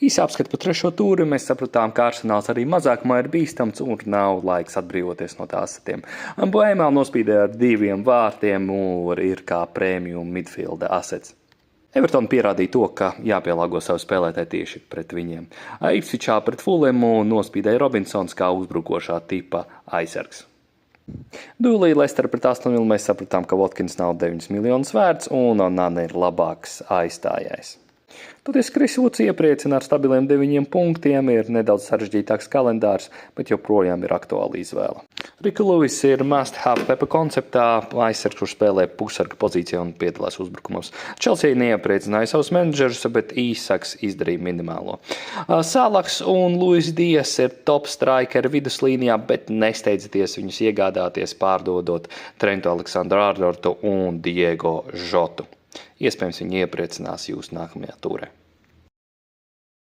Īsi apskati par trešo tūri, mēs sapratām, ka Arsenāls arī mazākumā ir bīstams un nav laiks atbrīvoties no tā asetiem. Boēmā nospīdēja ar 2 vārtiem un ir kā premium midfielda asets. Everton pierādīja to, ka jāpielāgo savu spēlētāju tieši pret viņiem. Ipsvičā pret Fulemu nospīdēja Robinsons kā uzbrukošā tipa aizsargs. Duelī Leicester pret Aston Villu mēs sapratām, ka Watkins nav 9 miljonus vērts un Onana ir labāks aizstājējs. Toties Kris Vuds iepriecina ar stabiliem 9 punktiem, ir nedaudz sarežģītāks kalendārs, bet joprojām ir aktuāla izvēle. Rika Lewis ir must-have Pepa konceptā, aizsargs, kurš spēlē pusarga pozīcijā un piedalās uzbrukumos. Chelsea neiepriecināja savus menedžerus, bet Īsaks izdarīja minimālo. Salahs un Luis Dias ir top strikeri viduslīnijā, bet nesteidzieties viņus iegādāties, pārdodot Trentu Aleksandru-Arnoldu un Diego Žotu. Iespējams, viņi iepriecinās jūs nākamajā tūrē.